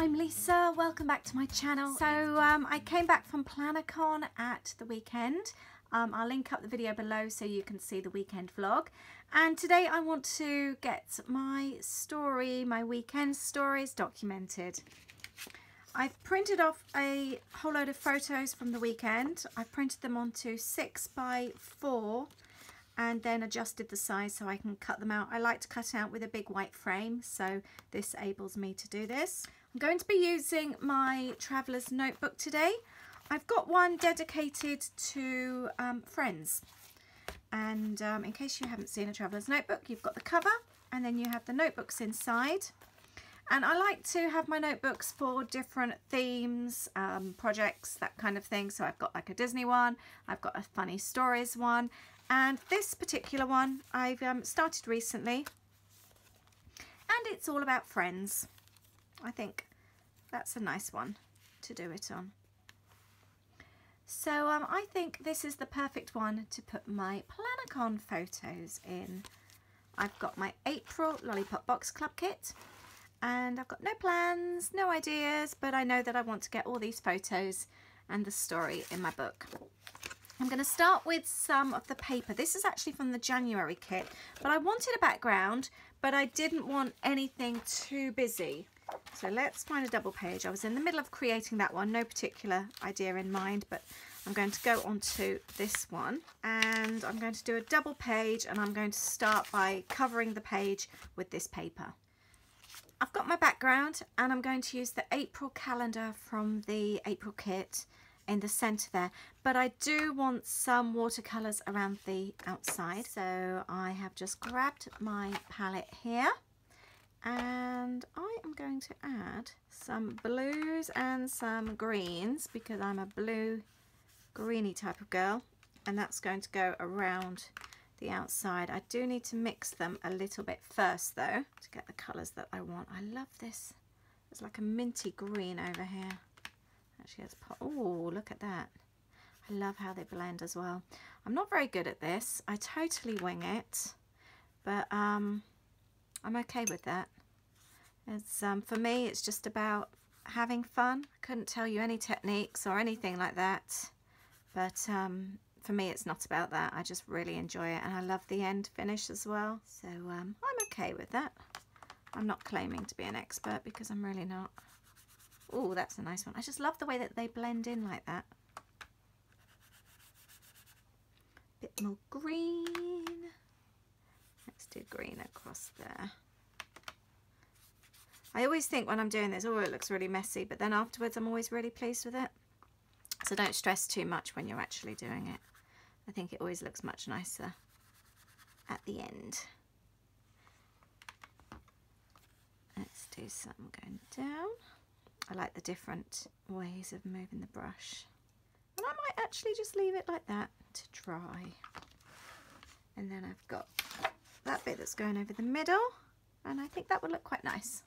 I'm Lisa, welcome back to my channel. So I came back from PlannerCon at the weekend. I'll link up the video below so you can see the weekend vlog. And today I want to get my story, my weekend stories documented. I've printed off a whole load of photos from the weekend. I've printed them onto 6x4 and then adjusted the size so I can cut them out. I like to cut out with a big white frame, so this enables me to do this. I'm going to be using my traveller's notebook today. I've got one dedicated to friends, and in case you haven't seen a traveller's notebook, you've got the cover and then you have the notebooks inside. And I like to have my notebooks for different themes, projects, that kind of thing. So I've got like a Disney one, I've got a funny stories one, and this particular one I've started recently, and it's all about friends. I think that's a nice one to do it on. So I think this is the perfect one to put my PlannerCon photos in. I've got my April Lollipop Box Club kit. And I've got no plans, no ideas, but I know that I want to get all these photos and the story in my book. I'm going to start with some of the paper. This is actually from the January kit, but I wanted a background, but I didn't want anything too busy. So let's find a double page. I was in the middle of creating that one, no particular idea in mind, but I'm going to go on to this one, and I'm going to do a double page, and I'm going to start by covering the page with this paper. I've got my background, and I'm going to use the April calendar from the April kit in the centre there, but I do want some watercolours around the outside. So I have just grabbed my palette here, and I am going to add some blues and some greens because I'm a blue greeny type of girl, and that's going to go around the outside. I do need to mix them a little bit first though to get the colours that I want. I love this. It's like a minty green over here. Actually, it's oh, look at that. I love how they blend as well. I'm not very good at this. I totally wing it, but I'm okay with that. It's for me, it's just about having fun. I couldn't tell you any techniques or anything like that, but for me, it's not about that. I just really enjoy it, and I love the end finish as well. So I'm okay with that. I'm not claiming to be an expert because I'm really not. Oh, that's a nice one. I just love the way that they blend in like that. Bit more green. Let's do green across there. I always think when I'm doing this, oh, it looks really messy, but then afterwards I'm always really pleased with it. So don't stress too much when you're actually doing it. I think it always looks much nicer at the end. Let's do some going down. I like the different ways of moving the brush. And I might actually just leave it like that to dry. And then I've got that bit that's going over the middle, and I think that would look quite nice.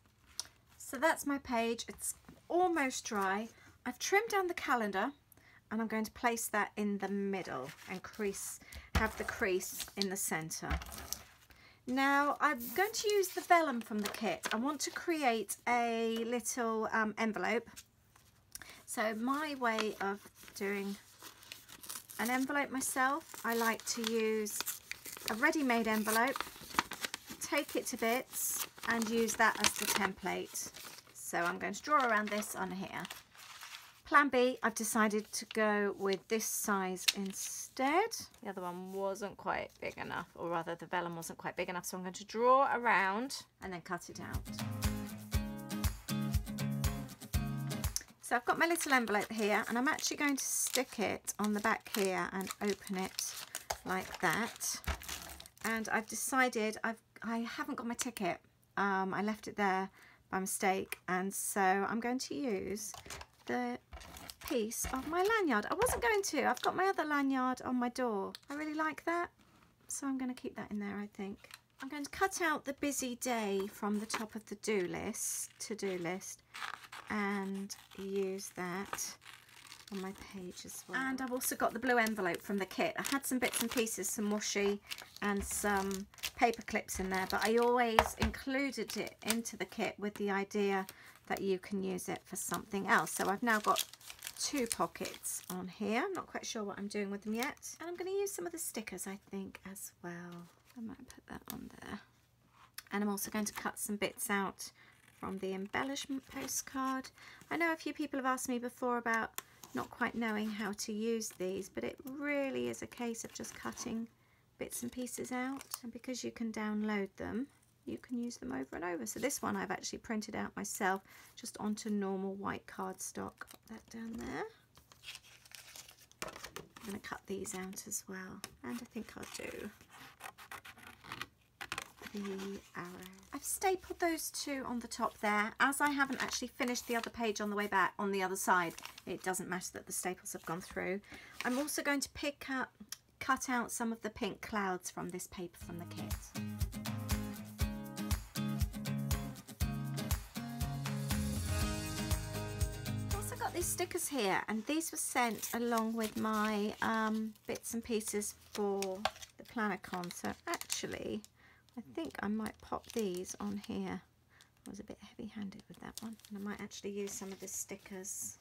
So that's my page. It's almost dry. I've trimmed down the calendar, and I'm going to place that in the middle and have the crease in the centre. Now I'm going to use the vellum from the kit. I want to create a little envelope. So my way of doing an envelope myself, I like to use a ready-made envelope, take it to bits and use that as the template. So I'm going to draw around this on here. Plan B, I've decided to go with this size instead. The other one wasn't quite big enough, or rather the vellum wasn't quite big enough, so I'm going to draw around and then cut it out. So I've got my little envelope here, and I'm actually going to stick it on the back here and open it like that. And I've decided I haven't got my ticket. I left it there by mistake, and so I'm going to use the piece of my lanyard. I wasn't going to. I've got my other lanyard on my door. I really like that, so I'm going to keep that in there, I think. I'm going to cut out the busy day from the top of the to-do list and use that on my page as well. And I've also got the blue envelope from the kit. I had some bits and pieces, some washi and some paper clips in there, but I always included it into the kit with the idea that you can use it for something else. So I've now got 2 pockets on here. I'm not quite sure what I'm doing with them yet. And I'm going to use some of the stickers, I think, as well. I might put that on there. And I'm also going to cut some bits out from the embellishment postcard. I know a few people have asked me before about not quite knowing how to use these, but it really is a case of just cutting bits and pieces out. And because you can download them, you can use them over and over. So this one I've actually printed out myself, just onto normal white cardstock. Pop that down there. I'm going to cut these out as well. And I think I'll do the arrow. I've stapled those 2 on the top there. As I haven't actually finished the other page on the way back on the other side, it doesn't matter that the staples have gone through. I'm also going to cut out some of the pink clouds from this paper from the kit. These stickers here, and these were sent along with my bits and pieces for the Planner-Con. So actually I think I might pop these on here. I was a bit heavy-handed with that one, and I might actually use some of the stickers.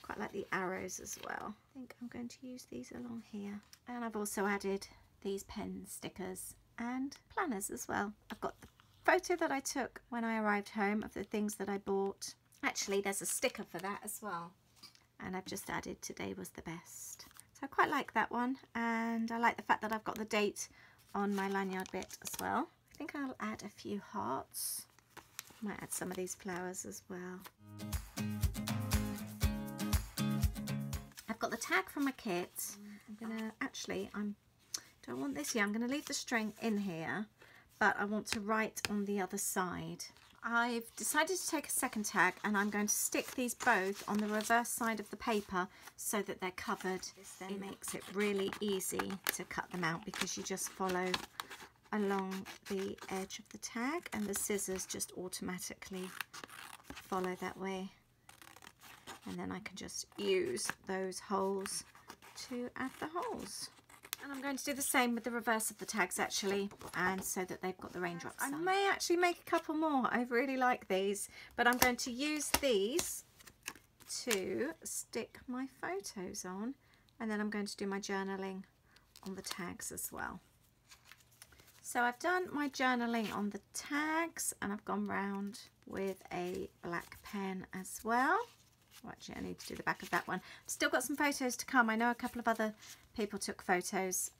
Quite like the arrows as well. I think I'm going to use these along here. And I've also added these pen stickers and planners as well. I've got the photo that I took when I arrived home of the things that I bought. Actually, there's a sticker for that as well. And I've just added today was the best. So I quite like that one. And I like the fact that I've got the date on my lanyard bit as well. I think I'll add a few hearts. Might add some of these flowers as well. I've got the tag from my kit. I'm gonna, actually, don't want this here. I'm gonna leave the string in here, but I want to write on the other side. I've decided to take a second tag, and I'm going to stick these both on the reverse side of the paper so that they're covered. This then makes it really easy to cut them out, because you just follow along the edge of the tag and the scissors just automatically follow that way. And then I can just use those holes to add the holes. And I'm going to do the same with the reverse of the tags actually, and so that they've got the raindrops. I may actually make a couple more. I really like these, but I'm going to use these to stick my photos on, and then I'm going to do my journaling on the tags as well. So I've done my journaling on the tags, and I've gone round with a black pen as well. Oh, actually, I need to do the back of that one. Still got some photos to come. I know a couple of other people took photos,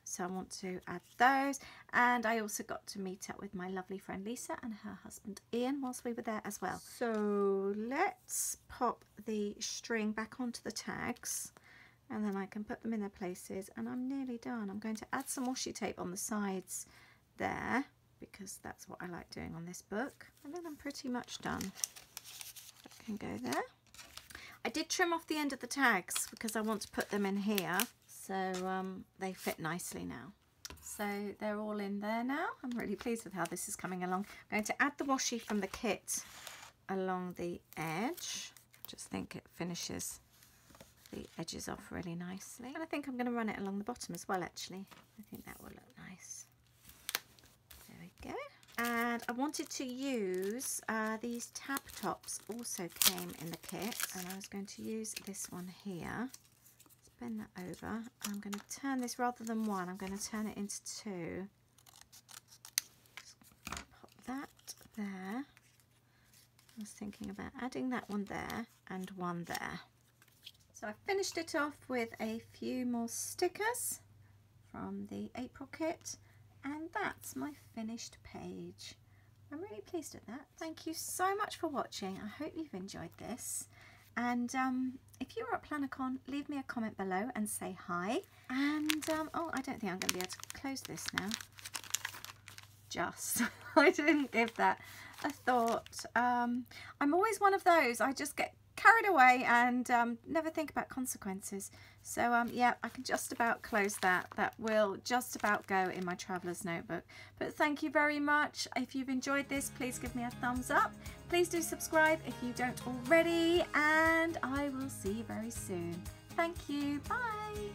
so I want to add those. And I also got to meet up with my lovely friend Lisa and her husband Ian whilst we were there as well. So let's pop the string back onto the tags, and then I can put them in their places, and I'm nearly done. I'm going to add some washi tape on the sides there, because that's what I like doing on this book, and then I'm pretty much done. That can go there. I did trim off the end of the tags because I want to put them in here, so they fit nicely now. So they're all in there now. I'm really pleased with how this is coming along. I'm going to add the washi from the kit along the edge. Just think it finishes the edges off really nicely. And I think I'm going to run it along the bottom as well actually. I think that will look nice. There we go. And I wanted to use these tab tops, also came in the kit, and I was going to use this one here. Let's bend that over. I'm going to turn this, rather than one, I'm going to turn it into 2. Just pop that there. I was thinking about adding that one there and one there. So I finished it off with a few more stickers from the April kit. And that's my finished page. I'm really pleased with that. Thank you so much for watching. I hope you've enjoyed this. And if you were at Planner-Con, leave me a comment below and say hi. And, oh, I don't think I'm going to be able to close this now. Just, I didn't give that a thought. I'm always one of those. I just get carried away and never think about consequences. So yeah, I can just about close that. That will just about go in my traveler's notebook. But thank you very much. If you've enjoyed this, please give me a thumbs up. Please do subscribe if you don't already, and I will see you very soon. Thank you. Bye.